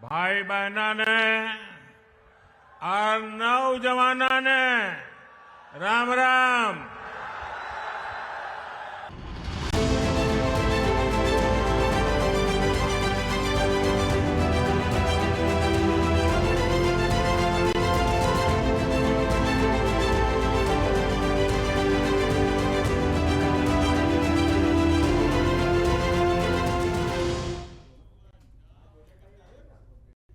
भाई बहना ने और नौजवाना ने राम राम।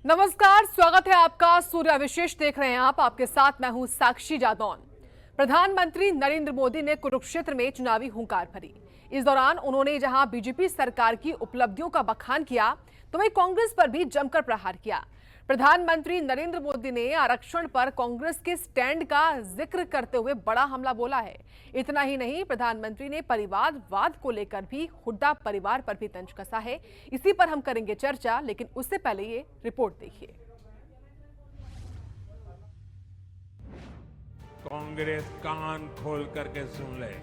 नमस्कार, स्वागत है आपका। सूर्य विशेष देख रहे हैं आप। आपके साथ मैं हूं साक्षी जादौन। प्रधानमंत्री नरेंद्र मोदी ने कुरुक्षेत्र में चुनावी हुंकार भरी। इस दौरान उन्होंने जहां बीजेपी सरकार की उपलब्धियों का बखान किया तो वहीं कांग्रेस पर भी जमकर प्रहार किया। प्रधानमंत्री नरेंद्र मोदी ने आरक्षण पर कांग्रेस के स्टैंड का जिक्र करते हुए बड़ा हमला बोला है। इतना ही नहीं, प्रधानमंत्री ने परिवारवाद को लेकर भी हुड्डा परिवार पर भी तंज कसा है। इसी पर हम करेंगे चर्चा, लेकिन उससे पहले ये रिपोर्ट देखिए। कांग्रेस कान खोल करके सुन ले,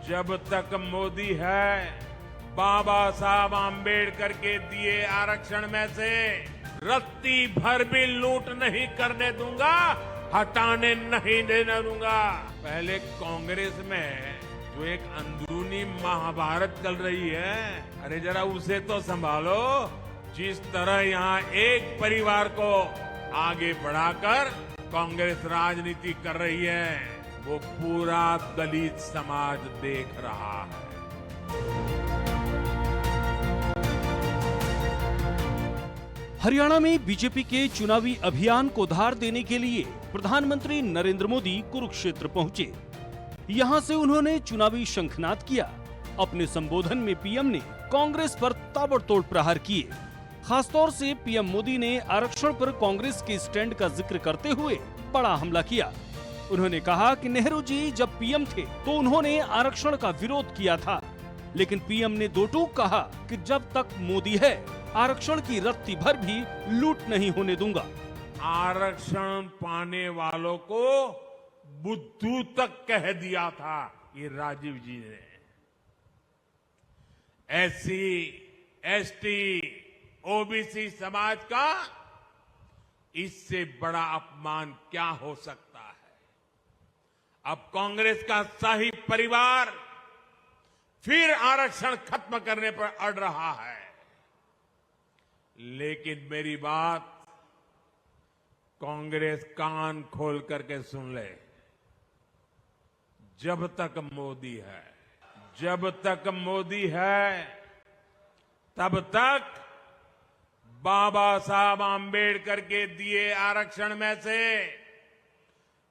जब तक मोदी है, बाबा साहब आंबेडकर के दिए आरक्षण में से रत्ती भर भी लूट नहीं करने दूंगा, हटाने नहीं देने दूंगा। पहले कांग्रेस में जो एक अंदरूनी महाभारत चल रही है, अरे जरा उसे तो संभालो। जिस तरह यहाँ एक परिवार को आगे बढ़ाकर कांग्रेस राजनीति कर रही है, वो पूरा दलित समाज देख रहा है। हरियाणा में बीजेपी के चुनावी अभियान को धार देने के लिए प्रधानमंत्री नरेंद्र मोदी कुरुक्षेत्र पहुंचे। यहां से उन्होंने चुनावी शंखनाद किया। अपने संबोधन में पीएम ने कांग्रेस पर ताबड़तोड़ प्रहार किए। खासतौर से पीएम मोदी ने आरक्षण पर कांग्रेस के स्टैंड का जिक्र करते हुए बड़ा हमला किया। उन्होंने कहा कि नेहरू जी जब पीएम थे तो उन्होंने आरक्षण का विरोध किया था, लेकिन पीएम ने दो टूक कहा कि जब तक मोदी है, आरक्षण की रत्ती भर भी लूट नहीं होने दूंगा। आरक्षण पाने वालों को बुद्धू तक कह दिया था ये राजीव जी ने। एससी, एसटी, ओबीसी समाज का इससे बड़ा अपमान क्या हो सकता है। अब कांग्रेस का शाही परिवार फिर आरक्षण खत्म करने पर अड़ रहा है, लेकिन मेरी बात कांग्रेस कान खोल करके सुन ले, जब तक मोदी है, जब तक मोदी है, तब तक बाबा साहब आंबेडकर के दिए आरक्षण में से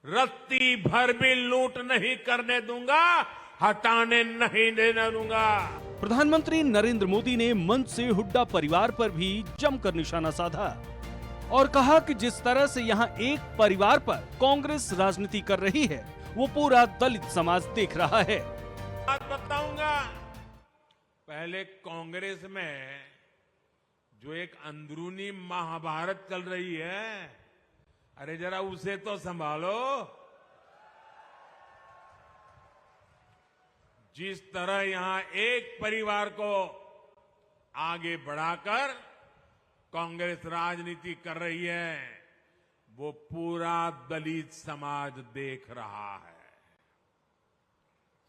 रत्ती भर भी लूट नहीं करने दूंगा, हटाने नहीं देने दूंगा। प्रधानमंत्री नरेंद्र मोदी ने मंच से हुड्डा परिवार पर भी जमकर निशाना साधा और कहा कि जिस तरह से यहाँ एक परिवार पर कांग्रेस राजनीति कर रही है, वो पूरा दलित समाज देख रहा है। बात बताऊंगा। पहले कांग्रेस में जो एक अंदरूनी महाभारत चल रही है, अरे जरा उसे तो संभालो। जिस तरह यहाँ एक परिवार को आगे बढ़ाकर कांग्रेस राजनीति कर रही है, वो पूरा दलित समाज देख रहा है।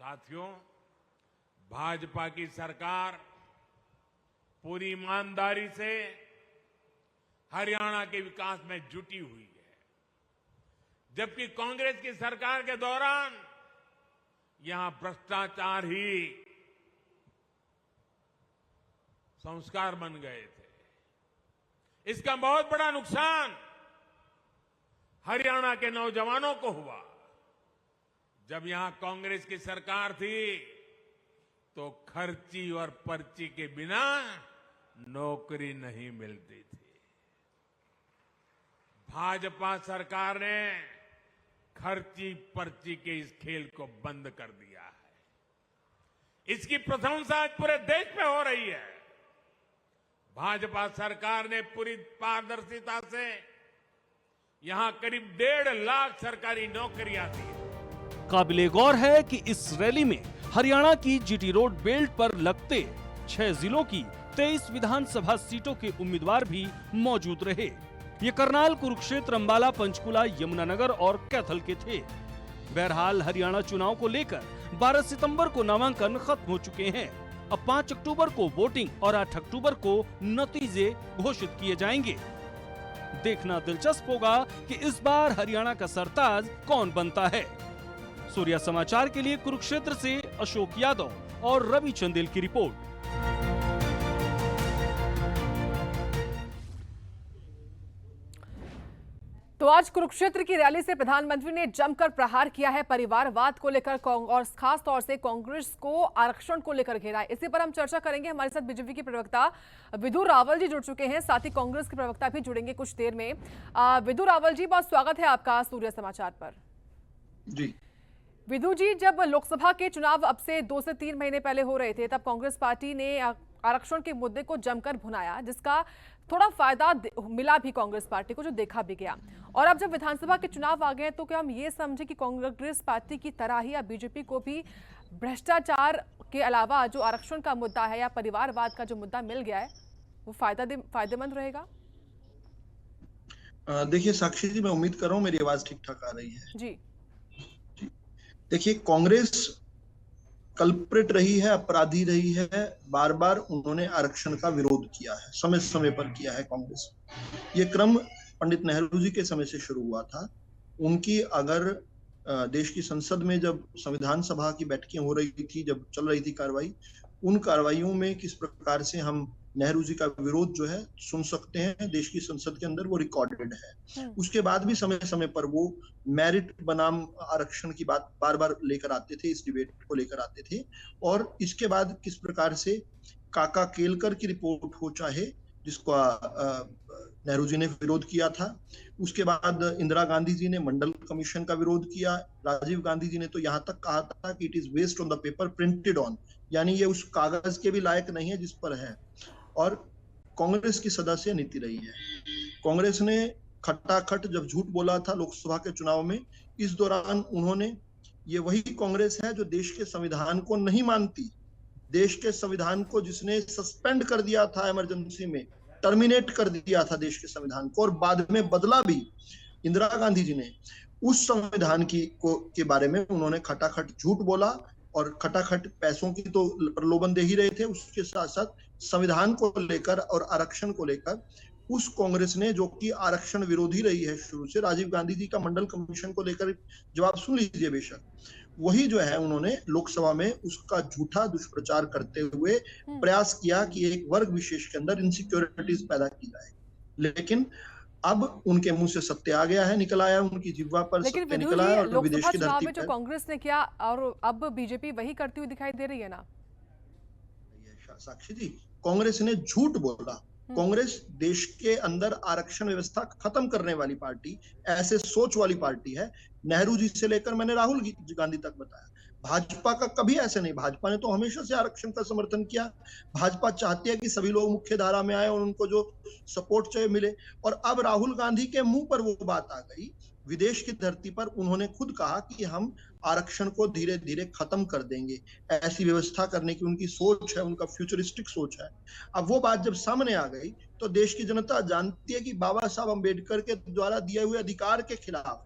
साथियों, भाजपा की सरकार पूरी ईमानदारी से हरियाणा के विकास में जुटी हुई है, जबकि कांग्रेस की सरकार के दौरान यहां भ्रष्टाचार ही संस्कार बन गए थे। इसका बहुत बड़ा नुकसान हरियाणा के नौजवानों को हुआ। जब यहां कांग्रेस की सरकार थी तो खर्ची और पर्ची के बिना नौकरी नहीं मिलती थी। भाजपा सरकार ने खर्ची पर्ची के इस खेल को बंद कर दिया है। इसकी प्रशंसा आज पूरे देश में हो रही है। भाजपा सरकार ने पूरी पारदर्शिता से यहां करीब 1.5 लाख सरकारी नौकरियां दी। काबिले गौर है कि इस रैली में हरियाणा की जीटी रोड बेल्ट पर लगते 6 जिलों की 23 विधानसभा सीटों के उम्मीदवार भी मौजूद रहे। ये करनाल, कुरुक्षेत्र, अंबाला, पंचकुला, यमुनानगर और कैथल के थे। बहरहाल हरियाणा चुनाव को लेकर 12 सितंबर को नामांकन खत्म हो चुके हैं। अब 5 अक्टूबर को वोटिंग और 8 अक्टूबर को नतीजे घोषित किए जाएंगे। देखना दिलचस्प होगा कि इस बार हरियाणा का सरताज कौन बनता है। सूर्या समाचार के लिए कुरुक्षेत्र से अशोक यादव और रवि चंदेल की रिपोर्ट। तो आज कुरुक्षेत्र की रैली से प्रधानमंत्री ने जमकर प्रहार किया है। परिवारवाद को लेकर और खास तौर से कांग्रेस को आरक्षण को लेकर घेरा है। इसी पर हम चर्चा करेंगे। हमारे साथ बीजेपी के प्रवक्ता विदु रावल जी जुड़ चुके हैं, साथ ही कांग्रेस के प्रवक्ता भी जुड़ेंगे कुछ देर में। विदु रावल जी, बहुत स्वागत है आपका सूर्य समाचार पर। जी विदु जी, जब लोकसभा के चुनाव अब से 2 से 3 महीने पहले हो रहे थे, तब कांग्रेस पार्टी ने आरक्षण के मुद्दे को जमकर भुनाया, जिसका थोड़ा फायदा मिला भी कांग्रेस पार्टी को, जो देखा भी गया। और अब जब विधानसभा के चुनाव आ गए, तो क्या हम ये समझे कि कांग्रेस पार्टी की तरह ही या बीजेपी को भी भ्रष्टाचार के अलावा जो आरक्षण का मुद्दा है या परिवारवाद का जो मुद्दा मिल गया है, वो फायदेमंद रहेगा? देखिए साक्षी जी, मैं उम्मीद कर रहा हूँ मेरी आवाज ठीक ठाक आ रही है। जी देखिए, कांग्रेस कल्प्रिट रही है, अपराधी रही है। बार बार उन्होंने आरक्षण का विरोध किया है, समय समय पर किया है कांग्रेस। ये क्रम पंडित नेहरू जी के समय से शुरू हुआ था। उनकी अगर देश की संसद में जब संविधान सभा की बैठकें हो रही थी, जब चल रही थी कार्रवाई, उन कार्रवाइयों में किस प्रकार से हम नेहरू जी का विरोध जो है सुन सकते हैं देश की संसद के अंदर, वो रिकॉर्डेड है। उसके बाद भी समय समय पर वो मेरिट बनाम आरक्षण की बात बार बार लेकर आते थे, इस डिबेट को लेकर आते थे। और इसके बाद किस प्रकार से काका केलकर की रिपोर्ट हो, चाहे जिसका नेहरू जी ने विरोध किया था, उसके बाद इंदिरा गांधी जी ने मंडल कमीशन का विरोध किया। राजीव गांधी जी ने तो यहाँ तक कहा था कि it is waste on the paper printed on, यानी ये उस कागज के भी लायक नहीं है जिस पर है। और कांग्रेस की सदस्य नीति रही है। कांग्रेस ने खटाखट जब झूठ बोला था लोकसभा के चुनाव में, इस दौरान उन्होंने, ये वही कांग्रेस है जो देश के संविधान को नहीं मानती, देश के संविधान को जिसने सस्पेंड कर दिया था इमरजेंसी में, टर्मिनेट कर दिया था देश के संविधान को, और बाद में बदला भी इंदिरा गांधी जी ने। उस संविधान के बारे में उन्होंने खटाखट झूठ बोला और खटाखट पैसों की तो प्रलोभन दे ही रहे थे, उसके साथ साथ संविधान को लेकर और आरक्षण को लेकर उस कांग्रेस ने, जो कि आरक्षण विरोधी रही है शुरू से, राजीव गांधी जी का मंडल कमीशन को लेकर जवाब सुन लीजिए बेशक, वही जो है उन्होंने लोकसभा में उसका झूठा दुष्प्रचार करते हुए प्रयास किया कि एक वर्ग विशेष के अंदर इनसिक्योरिटीज पैदा की जाए। लेकिन अब उनके मुंह से सत्य आ गया है, निकल आया, उनकी जिह्वा पर सत्य निकल आया। और विदेश की धरती पर जो कांग्रेस ने किया और अब बीजेपी वही करती हुई दिखाई दे रही है ना साक्षी जी। कांग्रेस ने झूठ बोला। कांग्रेस देश के अंदर आरक्षण व्यवस्था खत्म करने वाली पार्टी, ऐसे सोच वाली पार्टी है। नेहरू जी से लेकर मैंने राहुल गांधी तक बताया, भाजपा का कभी ऐसे नहीं। भाजपा ने तो हमेशा से आरक्षण का समर्थन किया। भाजपा चाहती है कि सभी लोग मुख्य धारा में आए और उनको जो सपोर्ट चाहिए मिले। और अब राहुल गांधी के मुंह पर वो बात आ गई, विदेश की धरती पर उन्होंने खुद कहा कि हम आरक्षण को धीरे धीरे खत्म कर देंगे। ऐसी व्यवस्था करने की उनकी सोच है, उनका फ्यूचरिस्टिक सोच है। अब वो बात जब सामने आ गई तो देश की जनता जानती है कि बाबा साहब अम्बेडकर के द्वारा दिए हुए अधिकार के खिलाफ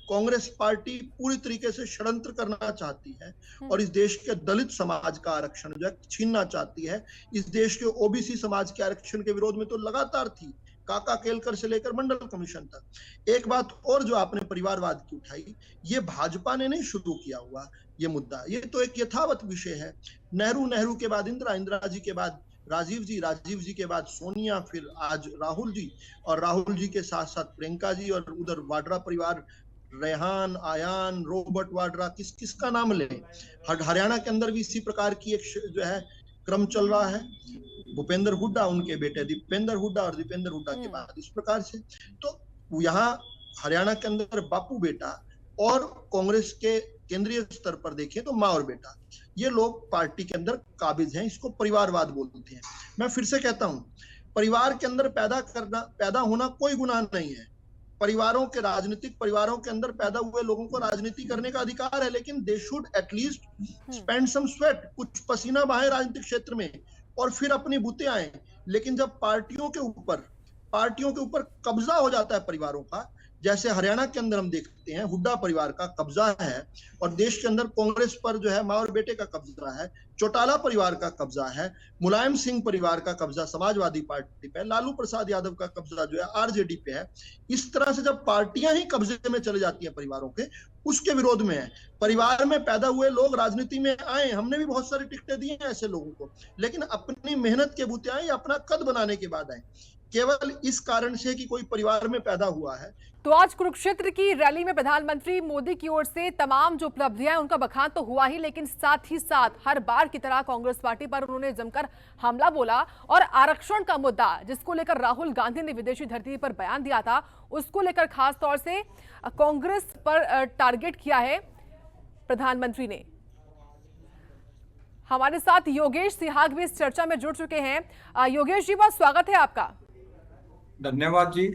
कांग्रेस पार्टी पूरी तरीके से षड्यंत्र करना चाहती है और इस देश के दलित समाज का आरक्षण जो है छीनना चाहती है। इस देश के ओबीसी समाज के आरक्षण के विरोध में तो लगातार थी, काका केलकर से लेकर मंडल कमीशन तक। एक बात और जो आपने परिवारवाद की उठाई, ये भाजपा ने नहीं शुरू किया हुआ ये मुद्दा, ये तो एक यथावत विषय है। नेहरू के बाद इंदिरा जी के बाद राजीव जी के बाद सोनिया, फिर आज राहुल जी, और राहुल जी के साथ साथ प्रियंका जी, और उधर वाड्रा परिवार, रेहान, आयान, रॉबर्ट वाड्रा, किसका नाम ले। हरियाणा के अंदर भी इसी प्रकार की एक जो है क्रम चल रहा है। भूपेंद्र हुड्डा, उनके बेटे दीपेंद्र हुड्डा, और दीपेंद्र हुड्डा के बाद इस प्रकार से। तो यहाँ हरियाणा के अंदर बापू बेटा, और कांग्रेस के केंद्रीय स्तर पर देखें तो माँ और बेटा, ये लोग पार्टी के अंदर काबिज हैं। इसको परिवारवाद बोलते हैं। मैं फिर से कहता हूं, परिवार के अंदर पैदा होना कोई गुनाह नहीं है। राजनीतिक परिवारों के अंदर पैदा हुए लोगों को राजनीति करने का अधिकार है, लेकिन they should at least spend some sweat, कुछ पसीना बहाए राजनीतिक क्षेत्र में, और फिर अपनी बुते आए। लेकिन जब पार्टियों के ऊपर कब्जा हो जाता है परिवारों का, जैसे हरियाणा के अंदर हम देखते हैं हुड्डा परिवार का कब्जा है, और देश के अंदर कांग्रेस पर जो है माँ और बेटे का कब्जा है, चौटाला परिवार का कब्जा है, मुलायम सिंह परिवार का कब्जा समाजवादी पार्टी पे, लालू प्रसाद यादव का कब्जा जो है आरजेडी पे है। इस तरह से जब पार्टियां ही कब्जे में चले जाती हैं परिवारों के, उसके विरोध में है। परिवार में पैदा हुए लोग राजनीति में आए, हमने भी बहुत सारी टिकटें दी हैं ऐसे लोगों को, लेकिन अपनी मेहनत के बूते आए, अपना कद बनाने के बाद आए, केवल इस कारण से कि कोई परिवार में पैदा हुआ है। तो आज कुरुक्षेत्र की रैली में प्रधानमंत्री मोदी की ओर से तमाम जो उपलब्धियां हैं उनका बखान तो हुआ ही, लेकिन साथ ही साथ हर बार की तरह कांग्रेस पार्टी पर उन्होंने जमकर हमला बोला और आरक्षण का मुद्दा जिसको लेकर राहुल गांधी ने विदेशी धरती पर बयान दिया था, उसको लेकर खास तौर से कांग्रेस पर टारगेट किया है प्रधानमंत्री ने। हमारे साथ योगेश सिहाग भी इस चर्चा में जुड़ चुके हैं। योगेश जी, बहुत स्वागत है आपका। धन्यवाद जी।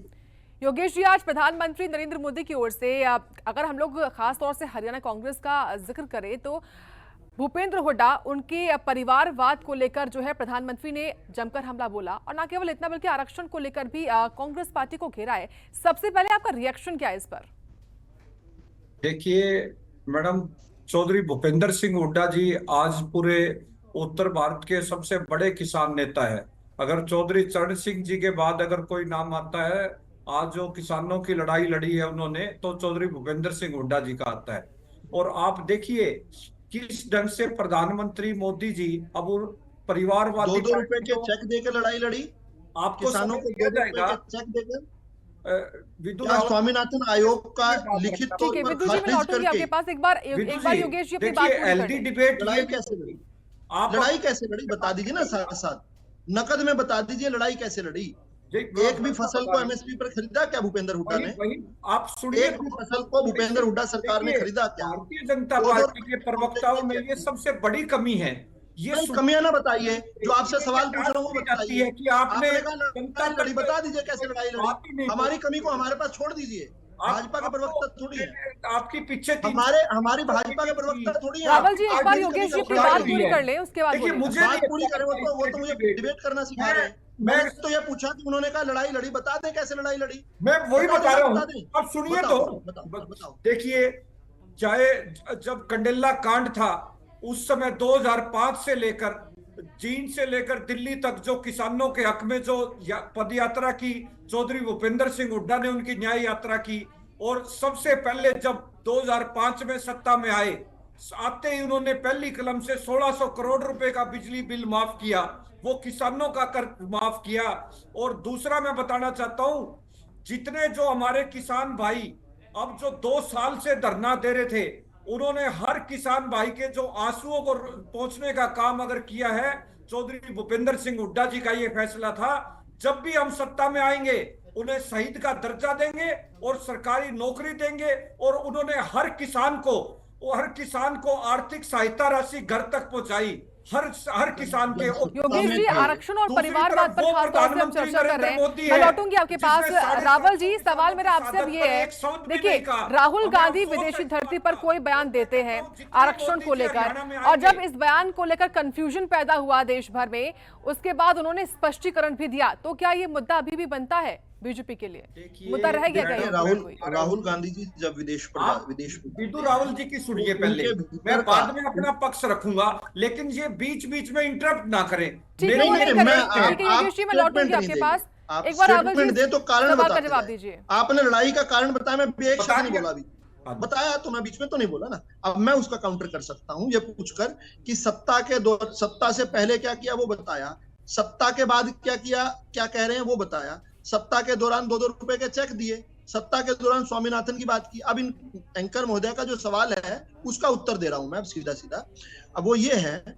योगेश जी, आज प्रधानमंत्री नरेंद्र मोदी की ओर से अगर हम लोग खास तौर से हरियाणा कांग्रेस का जिक्र करें तो भूपेंद्र हुड्डा, उनके परिवारवाद को लेकर जो है प्रधानमंत्री ने जमकर हमला बोला, और न केवल इतना बल्कि आरक्षण को लेकर भी कांग्रेस पार्टी को घेरा है। सबसे पहले आपका रिएक्शन क्या है इस पर? देखिए मैडम, चौधरी भूपेंद्र सिंह हुड्डा जी आज पूरे उत्तर भारत के सबसे बड़े किसान नेता है। अगर चौधरी चरण सिंह जी के बाद अगर कोई नाम आता है आज जो किसानों की लड़ाई लड़ी है उन्होंने, तो चौधरी भूपेंद्र सिंह हुड्डा जी का आता है। और आप देखिए किस ढंग से प्रधानमंत्री मोदी जी अब परिवारवादी 2-2 रुपए के चेक देकर लड़ाई लड़ी, आपको किसानों को 2 रुपए के चेक देकर। विदु स्वामीनाथन आयोग का लिखित तौर पर विदु जी, मैं लौटूंगी आपके पास एक बार योगेश जी अपनी बात पूरी कर लें। डिबेट लड़ाई कैसे लड़ी, लड़ाई कैसे लड़ी बता दीजिए ना, साथ साथ नकद में बता दीजिए लड़ाई कैसे लड़ी। एक भी फसल को एमएसपी पर खरीदा क्या भूपेंद्र हुड्डा ने? आप सुनिए, एक भी फसल को भूपेंद्र हुड्डा सरकार ने खरीदा क्या? भारतीय जनता पार्टी के प्रवक्ताओं में ये सबसे बड़ी कमी है। ये कमियां ना बताइए, जो आपसे सवाल पूछ रहा हूँ वो बताइए कि आपने जनता लड़ी, बता दीजिए कैसे लड़ाई लड़ी। हमारी कमी को हमारे पास छोड़ दीजिए, भाजपा के प्रवक्ता थोड़ी है, आपकी पीछे हमारी भाजपा के प्रवक्ता थोड़ी है। रावल जी, एक बार योगेश जी अपनी बात पूरी कर लें, उसके बाद मुझे बात पूरी करें। वो तो मुझे डिबेट करना सिखा रहे हैं। मैंने तो ये पूछा कि उन्होंने कहा लड़ाई लड़ी, बता दें कैसे लड़ाई लड़ी। मैं वही बता रहा हूँ, अब सुनिए तो। बताओ। देखिए, चाहे जब कंडेला कांड था उस समय 2005 से लेकर जींद से लेकर दिल्ली तक जो किसानों के हक में जो पद यात्रा की चौधरी भूपेंद्र सिंह हुड्डा ने, उनकी न्याय यात्रा की। और सबसे पहले जब 2005 में सत्ता में आते ही उन्होंने पहली कलम से 1600 करोड़ रुपए का बिजली बिल माफ किया, वो किसानों का कर माफ किया। और दूसरा मैं बताना चाहता हूं, जितने जो हमारे किसान भाई अब जो 2 साल से धरना दे रहे थे, उन्होंने हर किसान भाई के जो आंसुओं को पहुंचने का काम अगर किया है, चौधरी भूपेंद्र सिंह हुड्डा जी का ये फैसला था। जब भी हम सत्ता में आएंगे उन्हें शहीद का दर्जा देंगे और सरकारी नौकरी देंगे, और उन्होंने हर किसान को आर्थिक सहायता राशि घर तक पहुंचाई, हर किसान के। योगेश जी, आरक्षण और परिवारवाद पर खास तौर से हम चर्चा कर रहे हैं। मैं लौटूंगी आपके पास। रावल जी, सवाल मेरा आपसे अब ये है, देखिए राहुल गांधी विदेशी धरती पर कोई बयान देते हैं आरक्षण को लेकर, और जब इस बयान को लेकर कंफ्यूजन पैदा हुआ देश भर में, उसके बाद उन्होंने स्पष्टीकरण भी दिया, तो क्या ये मुद्दा अभी भी बनता है बीजेपी के लिए? मुद्दा रह गया क्या? राहुल गांधी जी जब विदेश राहुल जी की सुनिए पहले, मैं बाद में अपना पक्ष रखूंगा, लेकिन ये बीच बीच में इंटरप्ट ना करें। योगेश जी, मैं लौटूंगी आपके पास। एक बार रावल जी दे तो कारण का जवाब दीजिए। आपने लड़ाई का कारण बताया, मैं एक शब्द नहीं बोला अभी, बताया तो मैं बीच में तो नहीं बोला ना। अब मैं उसका काउंटर कर सकता हूं ये पूछकर कि सत्ता से पहले क्या किया वो बताया, सत्ता के बाद क्या किया, क्या कह रहे हैं वो बताया, सत्ता के दौरान 2-2 रुपए के चेक दिए, सत्ता के दौरान स्वामीनाथन की बात की। अब इन एंकर महोदय का जो सवाल है उसका उत्तर दे रहा हूं मैं अब सीधा सीधा। अब वो ये है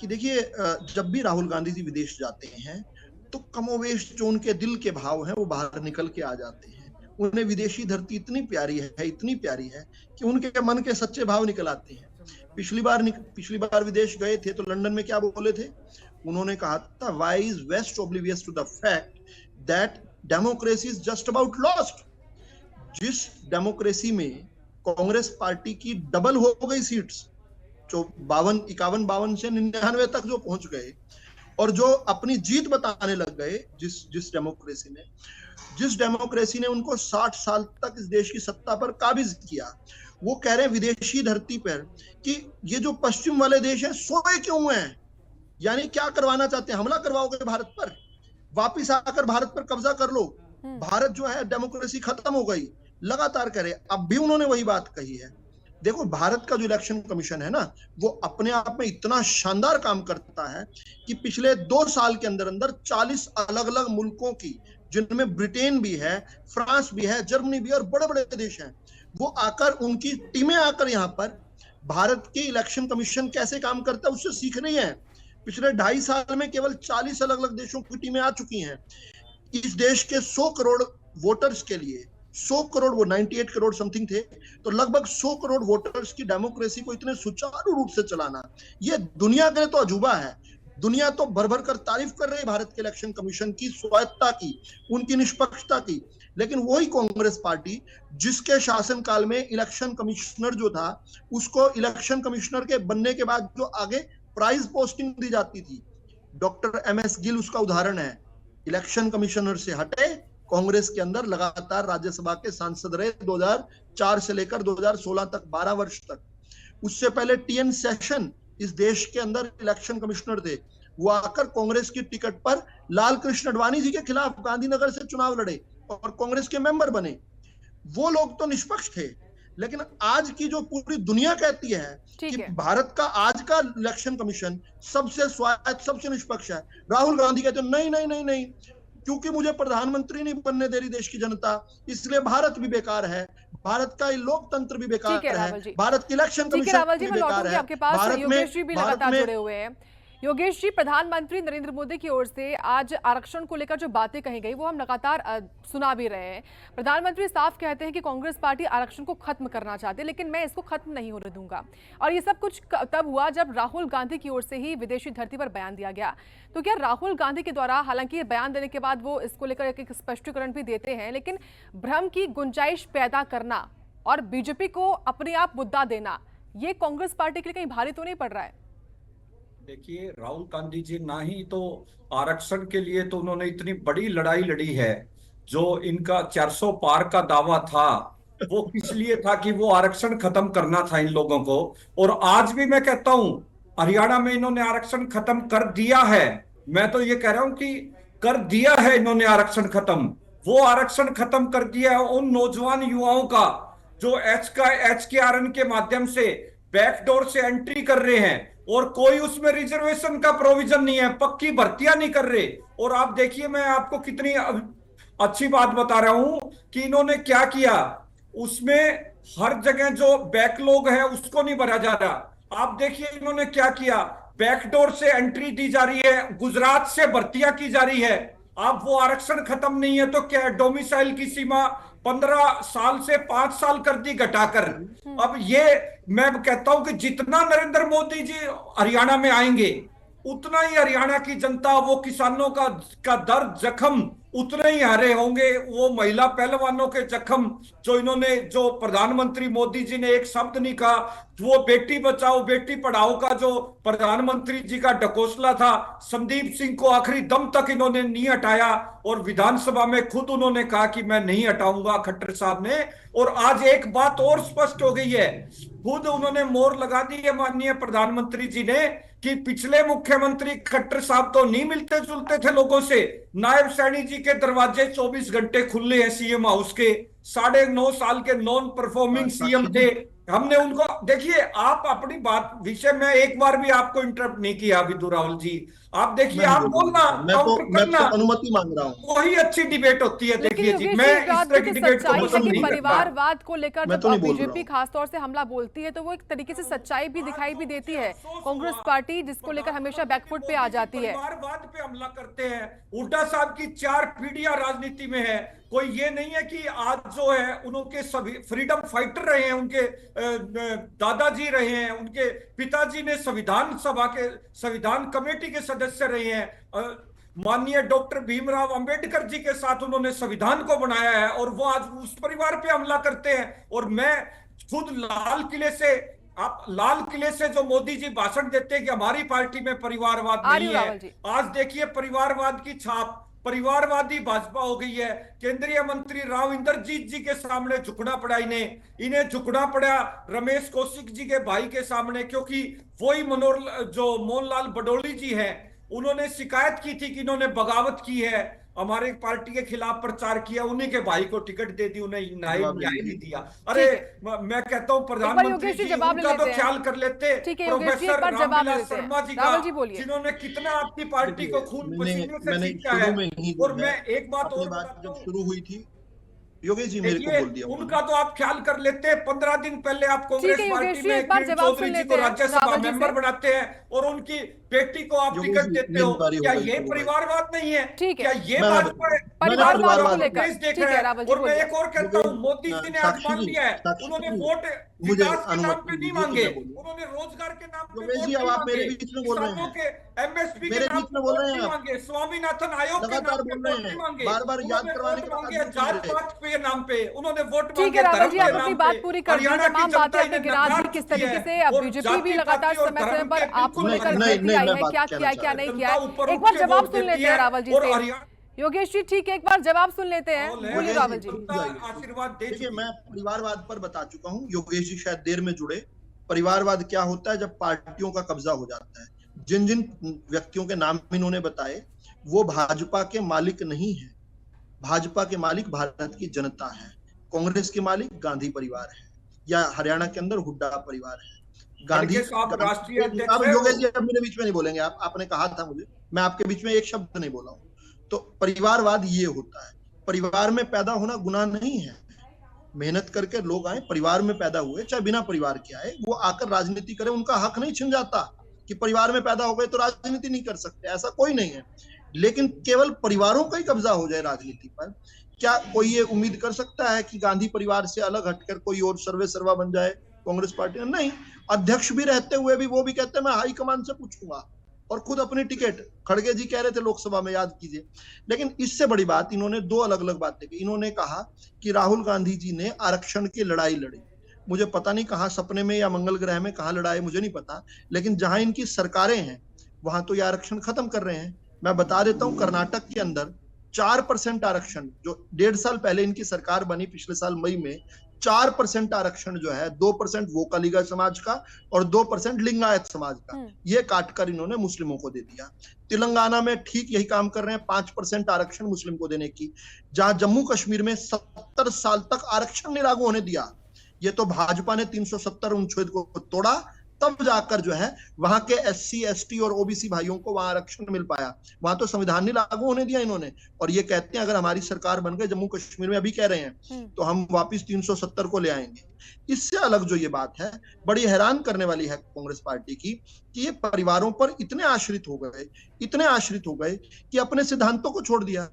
कि देखिए, जब भी राहुल गांधी जी विदेश जाते हैं तो कमोवेश जो उनके दिल के भाव हैं वो बाहर निकल के आ जाते हैं। उन्हें विदेशी धरती इतनी प्यारी है कि उनके मन के सच्चे भाव निकल आते हैं। पिछली बार विदेश गए थे तो लंदन में क्या बोले थे? उन्होंने कहा था, why is waste oblivious to the fact that democracy is just about lost. जिस डेमोक्रेसी में कांग्रेस पार्टी की डबल हो गई सीट्स, जो 51 से 99 तक जो पहुंच गए, और जो अपनी जीत बताने लग गए जिस डेमोक्रेसी ने उनको 60 साल तक इस देश की सत्ता पर काबिज किया, वो कह रहे हैं विदेशी धरती पर कि ये जो पश्चिम वाले देश हैं सोए क्यों हैं, यानी क्या करवाना चाहते हैं, हमला करवाओगे भारत पर, वापिस आकर भारत पर कब्जा कर लो, भारत जो है डेमोक्रेसी खत्म हो गई, लगातार कह रहे। अब भी उन्होंने वही बात कही है। देखो, भारत का जो इलेक्शन कमीशन है ना, वो अपने आप में इतना शानदार काम करता है कि पिछले 2 साल के अंदर अंदर 40 अलग अलग मुल्कों की, जिनमें ब्रिटेन भी है, फ्रांस भी है, जर्मनी भी है और बड़े बड़े देश हैं, वो आकर, उनकी टीमें आकर यहाँ पर भारत के इलेक्शन कमीशन कैसे काम करता है उससे सीख रही है। पिछले 2.5 साल में केवल 40 अलग अलग देशों की टीमें आ चुकी हैं। इस देश के 100 करोड़ वोटर्स के लिए, 100 करोड़, वो 98 करोड़ समथिंग थे, तो लगभग 100 करोड़ वोटर्स की डेमोक्रेसी को इतने सुचारू रूप से चलाना, ये दुनिया के लिए तो अजूबा है। दुनिया तो भर भर कर तारीफ कर रही है भारत के इलेक्शन कमीशन की स्वायत्ता की, उनकी निष्पक्षता की, लेकिन वही कांग्रेस पार्टी जिसके शासनकाल में इलेक्शन कमिश्नर जो था, उसको इलेक्शन कमिश्नर के बनने के बाद जो आगे प्राइज पोस्टिंग दी जाती थी, डॉक्टर MS गिल उसका उदाहरण है। इलेक्शन कमिश्नर से हटे, कांग्रेस के अंदर लगातार राज्यसभा के सांसद रहे 2004 से लेकर 2016 तक, 12 वर्ष तक। उससे पहले TN सेशन इस देश के अंदर इलेक्शन कमिश्नर थे, वो आकर कांग्रेस की टिकट पर लाल कृष्ण आडवाणी जी के खिलाफ गांधीनगर से चुनाव लड़े और कांग्रेस के मेंबर बने। वो लोग तो निष्पक्ष थे, लेकिन आज की जो पूरी दुनिया कहती है कि भारत का आज का इलेक्शन कमीशन सबसे स्वायत्त, सबसे निष्पक्ष है, राहुल गांधी कहते हैं नहीं नहीं नहीं नहीं, क्योंकि मुझे प्रधानमंत्री नहीं बनने दे रही देश की जनता, इसलिए भारत भी बेकार है, भारत का लोकतंत्र भी बेकार है, भारत की इलेक्शन कमीशन भी बेकार है। आपके पास योगेश जी भी लगातार जुड़े हुए हैं। योगेश जी, प्रधानमंत्री नरेंद्र मोदी की ओर से आज आरक्षण को लेकर जो बातें कही गई वो हम लगातार सुना भी रहे हैं। प्रधानमंत्री साफ कहते हैं कि कांग्रेस पार्टी आरक्षण को खत्म करना चाहती है, लेकिन मैं इसको खत्म नहीं होने दूंगा। और ये सब कुछ तब हुआ जब राहुल गांधी की ओर से ही विदेशी धरती पर बयान दिया गया। तो क्या राहुल गांधी के द्वारा, हालांकि बयान देने के बाद वो इसको लेकर एक स्पष्टीकरण भी देते हैं, लेकिन भ्रम की गुंजाइश पैदा करना और बीजेपी को अपने आप मुद्दा देना, ये कांग्रेस पार्टी के लिए कहीं भारी तो नहीं पड़ रहा है? देखिए, राहुल गांधी जी ना ही तो आरक्षण के लिए तो उन्होंने इतनी बड़ी लड़ाई लड़ी है, जो इनका 400 पार का दावा था वो किस लिए था कि वो आरक्षण खत्म करना था इन लोगों को। और आज भी मैं कहता हूं, हरियाणा में इन्होंने आरक्षण खत्म कर दिया है। मैं तो ये कह रहा हूं कि कर दिया है इन्होंने आरक्षण खत्म। वो आरक्षण खत्म कर दिया है उन नौजवान युवाओं का जो HKRN के माध्यम से बैकडोर से एंट्री कर रहे हैं और कोई उसमें रिजर्वेशन का प्रोविजन नहीं है, पक्की भर्तियां नहीं कर रहे। और आप देखिए, मैं आपको कितनी अच्छी बात बता रहा हूं कि इन्होंने क्या किया, उसमें हर जगह जो बैकलॉग है उसको नहीं भरा जा रहा। आप देखिए इन्होंने क्या किया, बैकडोर से एंट्री दी जा रही है, गुजरात से भर्तियां की जा रही है। अब वो आरक्षण खत्म नहीं है तो क्या, डोमिसाइल की सीमा 15 साल से 5 साल कर दी घटाकर। अब ये मैं कहता हूं कि जितना नरेंद्र मोदी जी हरियाणा में आएंगे, उतना ही हरियाणा की जनता, वो किसानों का दर्द जख्म उतने ही हरे होंगे। वो महिला पहलवानों के जख्म जो प्रधानमंत्री मोदी जी ने एक शब्द नहीं कहा, वो बेटी बचाओ बेटी पढ़ाओ का जो प्रधानमंत्री जी का ढकोसला था, संदीप सिंह को आखिरी दम तक इन्होंने नहीं हटाया और विधानसभा में खुद उन्होंने कहा कि मैं नहीं हटाऊंगा, खट्टर साहब ने। और आज एक बात और स्पष्ट हो गई है, खुद उन्होंने मोहर लगा दी है माननीय प्रधानमंत्री जी ने कि पिछले मुख्यमंत्री खट्टर साहब तो नहीं मिलते जुलते थे लोगों से। नायब सैनी जी के दरवाजे 24 घंटे खुले हैं सीएम हाउस के। 9.5 साल के नॉन परफॉर्मिंग सीएम थे। हमने उनको, देखिए आप अपनी बात विषय में एक बार भी आपको इंटरप्ट नहीं किया विदु राहुल जी। आप देखिए, आप बोलना, मैं तो अनुमति मांग रहा हूँ, वही अच्छी डिबेट होती है। देखिए जी, मैं इस तरह की डिबेट को पसंद नहीं करता। परिवारवाद को लेकर जब बीजेपी खासतौर से हमला बोलती है तो वो एक तरीके से सच्चाई भी दिखाई भी देती है। कांग्रेस पार्टी जिसको लेकर हमेशा बैकफुट पे आ जाती है, परिवारवाद पे हमला करते हैं। हुड्डा साहब की 4 पीढ़ियां राजनीति में है। कोई ये नहीं है कि आज जो है उनके सभी फ्रीडम फाइटर रहे हैं, उनके दादाजी रहे हैं, उनके पिताजी ने संविधान कमेटी के सदस्य रहे हैं। माननीय डॉक्टर भीमराव अंबेडकर जी के साथ उन्होंने संविधान को बनाया है और वो आज उस परिवार पे हमला करते हैं। और मैं खुद लाल किले से आप लाल किले से जो मोदी जी भाषण देते हैं कि हमारी पार्टी में परिवारवाद नहीं रावल जी। है, आज देखिए परिवारवाद की छाप, परिवारवादी भाजपा हो गई है। केंद्रीय मंत्री राव इंद्रजीत जी के सामने झुकना पड़ा, इन्हें झुकना पड़ा रमेश कौशिक जी के भाई के सामने, क्योंकि वही जो मोहनलाल बडोली जी हैं, उन्होंने शिकायत की थी कि इन्होंने बगावत की है, हमारे पार्टी के खिलाफ प्रचार किया, उन्हीं के भाई को टिकट दे दी, उन्हें न्याय नहीं दिया। अरे मैं कहता हूँ प्रधानमंत्री जी उनका तो ख्याल कर लेते। प्रोफेसर रामविलास शर्मा जी का, जिन्होंने कितना आपकी पार्टी को खून पसीने से जीता है। और मैं एक बात और बताता हूं, शुरू हुई थी योगेश जी, मेरे को बोल दिया उनका तो आप ख्याल कर लेते। 15 दिन पहले आप कांग्रेस पार्टी में किरण चौधरी जी को राज्यसभा मेंबर बनाते हैं और उनकी बेटी को आप टिकट देते हो। क्या ये परिवारवाद नहीं है? क्या ये भाजपा परिवारवाद देख रहे हैं? और मैं एक और कहता हूँ, मोदी जी ने आज मान लिया है, उन्होंने वोट विकास के नाम पे नहीं मांगे, उन्होंने रोजगार के नाम पे वोट नहीं मांगे, किसानों के एमएसपी के नाम पे वोट नहीं मांगे, स्वामीनाथन आयोग के नाम पे वोट नहीं मांगे, बार-बार याद करवाने के मांगे जात पात के नाम पे उन्होंने वोट मांगे। ठीक है रावल जी, आप अपनी बात पूरी कर दीजिए। तमाम बातें आपने गिना दी किस तरीके से अब बीजेपी भी लगातार समय समय पर आपको लेकर कहती आई है क्या किया क्या नहीं किया। एक बार जवाब सुन लेते हैं रावल जी से। योगेश जी ठीक है, एक बार जवाब सुन लेते हैं, बोलिए रावल जी। आशीर्वाद देखिए, मैं परिवारवाद पर बता चुका हूँ, योगेश जी शायद देर में जुड़े। परिवारवाद क्या होता है? जब पार्टियों का कब्जा हो जाता है। जिन जिन व्यक्तियों के नाम इन्होंने बताए वो भाजपा के मालिक नहीं है। भाजपा के मालिक भारत की जनता है, कांग्रेस के मालिक गांधी परिवार है, या हरियाणा के अंदर हुड्डा परिवार है। गांधी राष्ट्रीय अध्यक्ष। अब योगेश जी, अब मेरे बीच में नहीं बोलेंगे आप, आपने कहा था मुझे, मैं आपके बीच में एक शब्द नहीं बोला हूं। तो परिवारवाद ये होता है, परिवार में पैदा होना गुनाह नहीं है। मेहनत करके लोग आए, परिवार में पैदा हुए, चाहे बिना परिवार के आए, वो आकर राजनीति करें, उनका हक नहीं छिन जाता कि परिवार में पैदा हो गए तो राजनीति नहीं कर सकते, ऐसा कोई नहीं है। लेकिन केवल परिवारों का ही कब्जा हो जाए राजनीति पर, क्या कोई ये उम्मीद कर सकता है कि गांधी परिवार से अलग हटकर कोई और सर्वे सर्वा बन जाए कांग्रेस पार्टी? नहीं। अध्यक्ष भी रहते हुए भी वो भी कहते हैं मैं हाईकमान से पूछूंगा, और खुद अपनी टिकट खड़गे जी कह रहे थे लोकसभा में, याद कीजिए। लेकिन इससे बड़ी बात, इन्होंने दो अलग अलग बातें की। इन्होंने कहा कि राहुल गांधी जी ने आरक्षण की लड़ाई लड़ी। मुझे पता नहीं कहाँ, सपने में या मंगल ग्रह में कहाँ लड़ाई, मुझे नहीं पता, लेकिन जहां इनकी सरकारें हैं वहां तो ये आरक्षण खत्म कर रहे हैं। मैं बता देता हूँ, कर्नाटक के अंदर 4% आरक्षण, जो 1.5 साल पहले इनकी सरकार बनी, पिछले साल मई में 4% आरक्षण जो है, 2% वोकलिगा समाज का और 2% लिंगायत समाज का, ये काटकर इन्होंने मुस्लिमों को दे दिया। तेलंगाना में ठीक यही काम कर रहे हैं, 5% आरक्षण मुस्लिम को देने की। जहां जम्मू कश्मीर में 70 साल तक आरक्षण नहीं लागू होने दिया, ये तो भाजपा ने 370 अनुच्छेद को तोड़ा, तब जाकर जो है वहां के SC ST और OBC भाइयों को वहां आरक्षण मिल पाया। वहां तो संविधान नहीं लागू होने दिया इन्होंने, और ये कहते हैं अगर हमारी सरकार बन गई जम्मू कश्मीर में, अभी कह रहे हैं, तो हम वापस 370 को ले आएंगे। इससे अलग जो ये बात है, बड़ी हैरान करने वाली है कांग्रेस पार्टी की, कि ये परिवारों पर इतने आश्रित हो गए कि अपने सिद्धांतों को छोड़ दिया।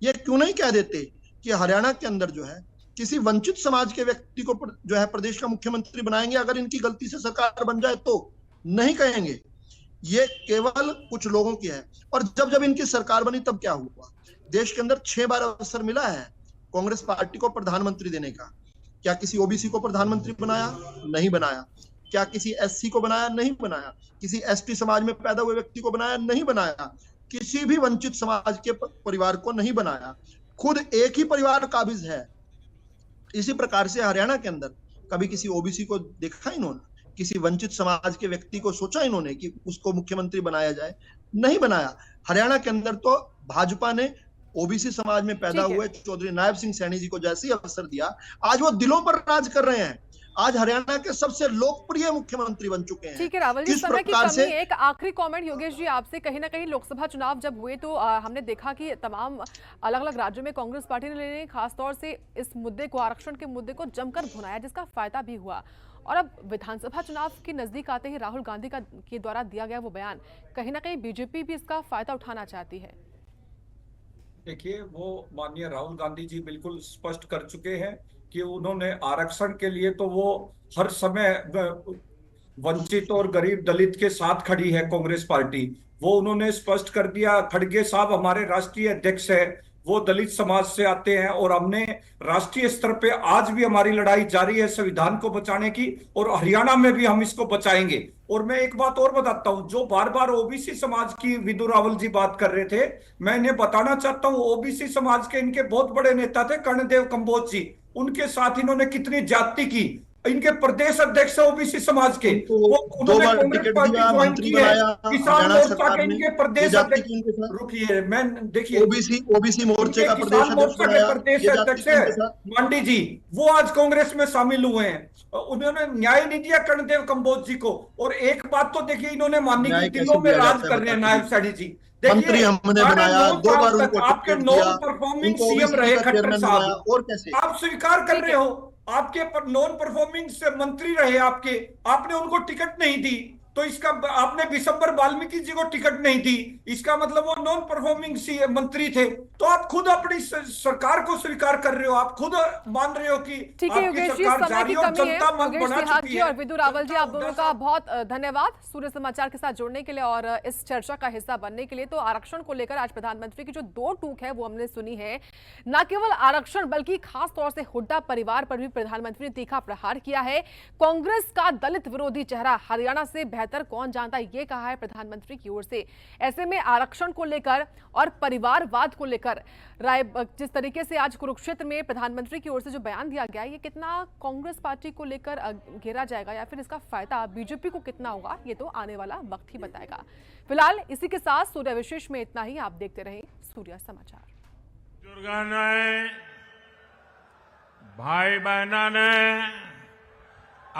ये क्यों नहीं कह देते कि हरियाणा के अंदर जो है किसी वंचित समाज के व्यक्ति को जो है प्रदेश का मुख्यमंत्री बनाएंगे, अगर इनकी गलती से सरकार बन जाए तो? नहीं कहेंगे, ये केवल कुछ लोगों की है। और जब जब इनकी सरकार बनी तब क्या हुआ? देश के अंदर 6 बार अवसर मिला है कांग्रेस पार्टी को प्रधानमंत्री देने का। क्या किसी OBC को प्रधानमंत्री बनाया? नहीं बनाया। क्या किसी SC को बनाया? नहीं बनाया। किसी ST समाज में पैदा हुए व्यक्ति को बनाया? नहीं बनाया। किसी भी वंचित समाज के परिवार को नहीं बनाया। खुद एक ही परिवार काबिज है। इसी प्रकार से हरियाणा के अंदर कभी किसी OBC को देखा इन्होंने? किसी वंचित समाज के व्यक्ति को सोचा इन्होंने कि उसको मुख्यमंत्री बनाया जाए? नहीं बनाया। हरियाणा के अंदर तो भाजपा ने OBC समाज में पैदा हुए चौधरी नायब सिंह सैनी जी को जैसे ही अवसर दिया, आज वो दिलों पर राज कर रहे हैं। आज हरियाणा के सबसे लोकप्रिय मुख्यमंत्री बन चुके हैं। ठीक है रावल जी, समय की कमी है। एक आखिरी कमेंट योगेश जी आपसे, कहीं ना कहीं लोकसभा चुनाव जब हुए तो हमने देखा कि तमाम अलग अलग राज्यों में कांग्रेस पार्टी ने खासतौर से इस मुद्दे को, आरक्षण के मुद्दे को जमकर भुनाया, जिसका फायदा भी हुआ। और अब विधानसभा चुनाव के नजदीक आते ही राहुल गांधी के द्वारा दिया गया वो बयान, कहीं ना कहीं बीजेपी भी इसका फायदा उठाना चाहती है। देखिए, वो माननीय राहुल गांधी जी बिल्कुल स्पष्ट कर चुके हैं कि उन्होंने आरक्षण के लिए तो वो हर समय वंचित और गरीब दलित के साथ खड़ी है कांग्रेस पार्टी। वो उन्होंने स्पष्ट कर दिया। खड़गे साहब हमारे राष्ट्रीय अध्यक्ष है, वो दलित समाज से आते हैं, और हमने राष्ट्रीय स्तर पे आज भी हमारी लड़ाई जारी है संविधान को बचाने की, और हरियाणा में भी हम इसको बचाएंगे। और मैं एक बात और बताता हूं, जो बार बार ओबीसी समाज की विदु रावल जी बात कर रहे थे, मैं इन्हें बताना चाहता हूं, ओबीसी समाज के इनके बहुत बड़े नेता थे कर्णदेव कंबोज जी, उनके साथ इन्होंने कितनी ज्यादती की। इनके प्रदेश अध्यक्ष ओबीसी समाज के, उनको वो 2 उन्होंने बार कांग्रेस टिकट पार्टी दिया, ज्वाइन मंत्री की है। बनाया किसान हरियाणा मोर्चा सरकार के ने। इनके ये प्रदेश जाति अध्यक्ष, की इनके साथ, रुकिए, मैं देखिए, ओबीसी मोर्चे इनके का प्रदेश किसान अध्यक्ष मोर्चा के बनाया, प्रदेश ये जाति अध्यक्ष की है इनके साथ। मांडी जी, वो आज कांग्रेस में शामिल हुए हैं। उन्होंने न्याय नहीं दिया कर्णदेव कंबोज जी को। और एक बात तो देखिए इन्होंने मानी न्याय कि कैसे दिलों में दिया राज जाता है कर रहे बता हैं दीजिए। नायब साड़ी जी। मंत्री देखिए हमने साढ़े बनाया, 9 2 साल बार तक उनको आपके टिकट दिया, नॉन परफॉर्मिंग उनको सीएम ओबीसी रहे का खट्टर चेयरमैन बनाया, साहब, और कैसे? आप स्वीकार कर ठीक रहे है। हो, आपके नॉन परफॉर्मिंग से मंत्री रहे आपके, आपने उनको टिकट नहीं दी, तो इसका आपने बिशंबर वाल्मीकि जी को टिकट नहीं दी, इसका मतलब वो नॉन परफॉर्मिंग मंत्री थे। तो आप खुद अपनी सरकार को स्वीकार कर रहे हो, आप खुद मान रहे हो कि ठीक है आपकी योगेश जी, सरकार समय जारी की और कमी है। जनता मन योगेश बना सिहाग चुकी जी है। और विदु रावल जी, आप दोनों का जनता बहुत धन्यवाद सूर्य समाचार के साथ जुड़ने के लिए और इस चर्चा का हिस्सा बनने के लिए। तो आरक्षण को लेकर आज प्रधानमंत्री की जो 2 टूक है वो हमने सुनी है। न केवल आरक्षण बल्कि खास तौर से हुड्डा परिवार पर भी प्रधानमंत्री ने तीखा प्रहार किया है। कांग्रेस का दलित विरोधी चेहरा हरियाणा से बेहतर कौन जानता, ये कहा है प्रधानमंत्री की ओर से। ऐसे में आरक्षण को लेकर और परिवारवाद को लेकर राय, जिस तरीके से आज कुरुक्षेत्र में प्रधानमंत्री की ओर से जो बयान दिया गया, ये कितना कांग्रेस पार्टी को लेकर घेरा जाएगा या फिर इसका फायदा बीजेपी को कितना होगा, ये तो आने वाला वक्त ही बताएगा। फिलहाल इसी के साथ सूर्य विशेष में इतना ही। आप देखते रहें सूर्य समाचार। बुजुर्गों ने, भाई बहना ने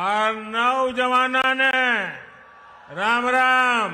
और नौजवानों ने, राम राम।